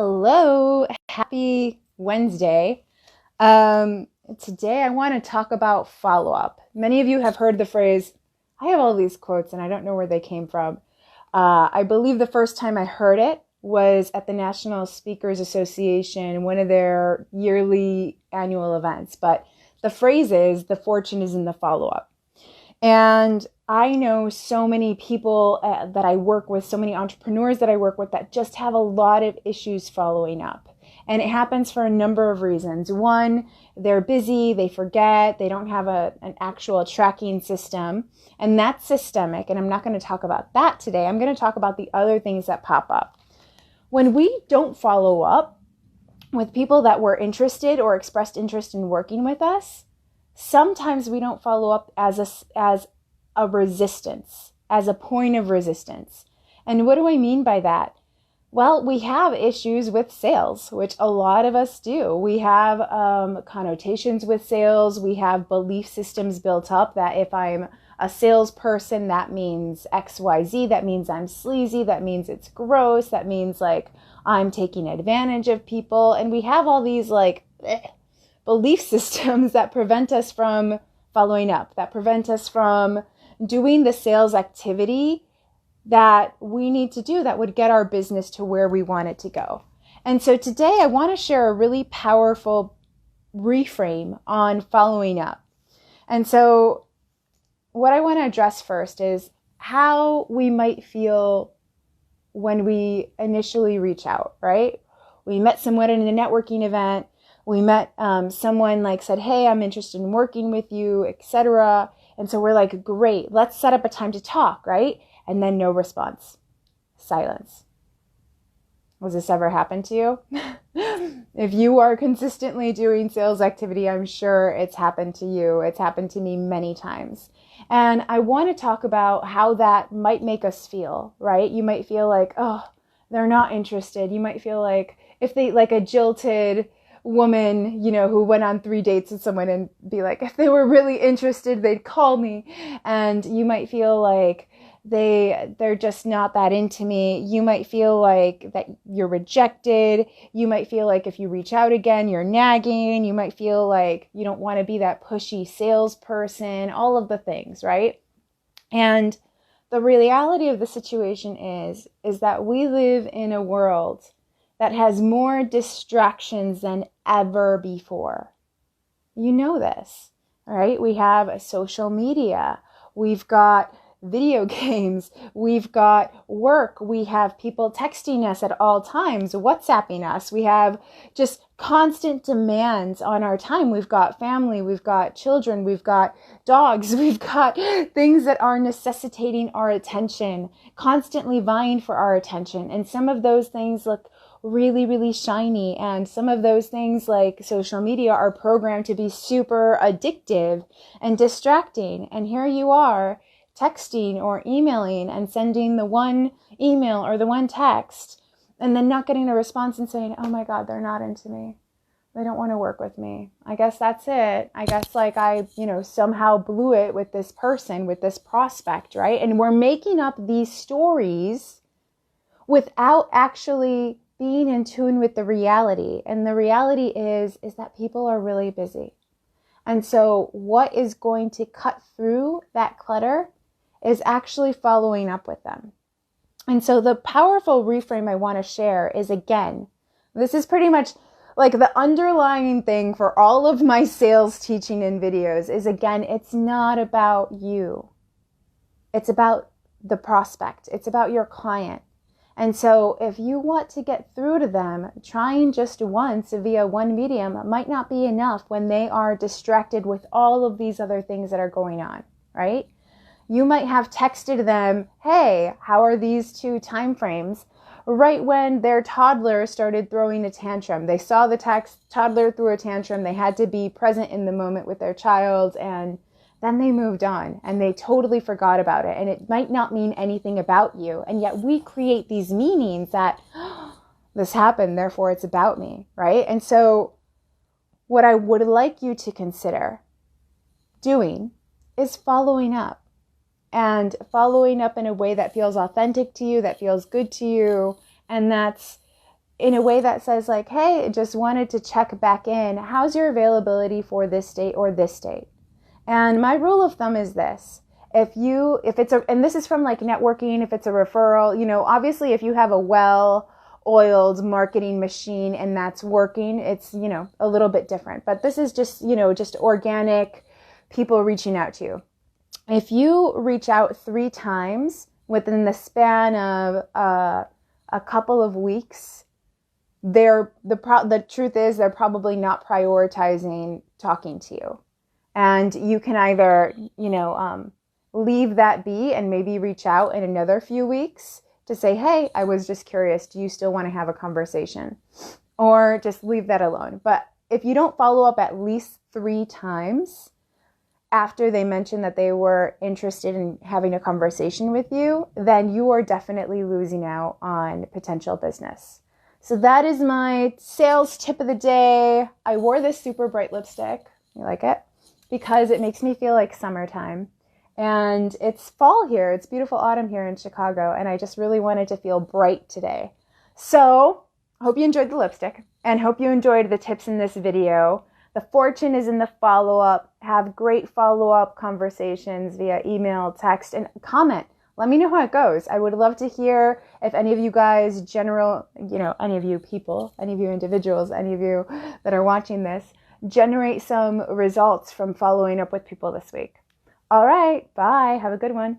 Hello, happy Wednesday. Today I want to talk about follow-up. Many of you have heard the phrase, I have all these quotes and I don't know where they came from. I believe the first time I heard it was at the National Speakers Association, one of their yearly annual events. But the phrase is, the fortune is in the follow-up. And I know so many people that I work with, so many entrepreneurs that I work with that just have a lot of issues following up. And it happens for a number of reasons. One, they're busy, they forget, they don't have an actual tracking system. And that's systemic. And I'm not going to talk about that today. I'm going to talk about the other things that pop up. When we don't follow up with people that were interested or expressed interest in working with us, sometimes we don't follow up as a resistance, as a point of resistance. And what do I mean by that? Well, we have issues with sales, which a lot of us do. We have connotations with sales. We have belief systems built up that if I'm a salesperson, that means XYZ, that means I'm sleazy, that means it's gross, that means like I'm taking advantage of people. And we have all these belief systems that prevent us from following up, that prevent us from doing the sales activity that we need to do that would get our business to where we want it to go. And so today I want to share a really powerful reframe on following up. And so what I want to address first is how we might feel when we initially reach out, right? We met someone in a networking event. We met someone said, hey, I'm interested in working with you, etc. And so we're like, great, let's set up a time to talk, right? And then no response, silence. Has this ever happened to you? If you are consistently doing sales activity, I'm sure it's happened to you. It's happened to me many times. And I want to talk about how that might make us feel, right? You might feel like, oh, they're not interested. You might feel like if they like a jilted woman, who went on 3 dates with someone and be like, if they were really interested, they'd call me. And you might feel like they're just not that into me. You might feel like that you're rejected. You might feel like if you reach out again, you're nagging. You might feel like you don't want to be that pushy salesperson, all of the things, right? And the reality of the situation is that we live in a world that has more distractions than ever before. You know this, right? We have social media. We've got video games. We've got work. We have people texting us at all times, WhatsApping us. We have just constant demands on our time. We've got family. We've got children. We've got dogs. We've got things that are necessitating our attention, constantly vying for our attention. And some of those things look really, really shiny. And some of those things like social media are programmed to be super addictive and distracting. And here you are texting or emailing and sending the one email or the one text and then not getting a response and saying, oh my God, they're not into me. They don't want to work with me. I guess that's it. I guess I somehow blew it with this person, with this prospect, right? And we're making up these stories without actually being in tune with the reality. And the reality is that people are really busy. And so what is going to cut through that clutter is actually following up with them. And so the powerful reframe I want to share is, again, this is pretty much like the underlying thing for all of my sales teaching and videos is, again, it's not about you. It's about the prospect. It's about your client. And so if you want to get through to them, trying just once via one medium might not be enough when they are distracted with all of these other things that are going on, right? You might have texted them, hey, how are these two time frames? Right when their toddler started throwing a tantrum. They saw the text, toddler threw a tantrum. They had to be present in the moment with their child, and then they moved on and they totally forgot about it. And it might not mean anything about you. And yet we create these meanings that this happened, therefore it's about me, right? And so what I would like you to consider doing is following up. And following up in a way that feels authentic to you, that feels good to you, and that's in a way that says like, hey, just wanted to check back in. How's your availability for this date or this date? And my rule of thumb is this. And this is from like networking, if it's a referral, obviously if you have a well-oiled marketing machine and that's working, it's, a little bit different. But this is just, just organic people reaching out to you. If you reach out 3 times within the span of a couple of weeks, the truth is they're probably not prioritizing talking to you. And you can either, leave that be and maybe reach out in another few weeks to say, hey, I was just curious. Do you still want to have a conversation? Or just leave that alone. But if you don't follow up at least 3 times after they mentioned that they were interested in having a conversation with you, then you are definitely losing out on potential business. So that is my sales tip of the day. I wore this super bright lipstick. You like it? Because it makes me feel like summertime. And it's fall here. It's beautiful autumn here in Chicago. And I just really wanted to feel bright today. So I hope you enjoyed the lipstick and hope you enjoyed the tips in this video. The fortune is in the follow-up. Have great follow-up conversations via email, text, and comment. Let me know how it goes. I would love to hear if any of you guys, any of you people, any of you individuals, any of you that are watching this, generate some results from following up with people this week. All right, bye. Have a good one.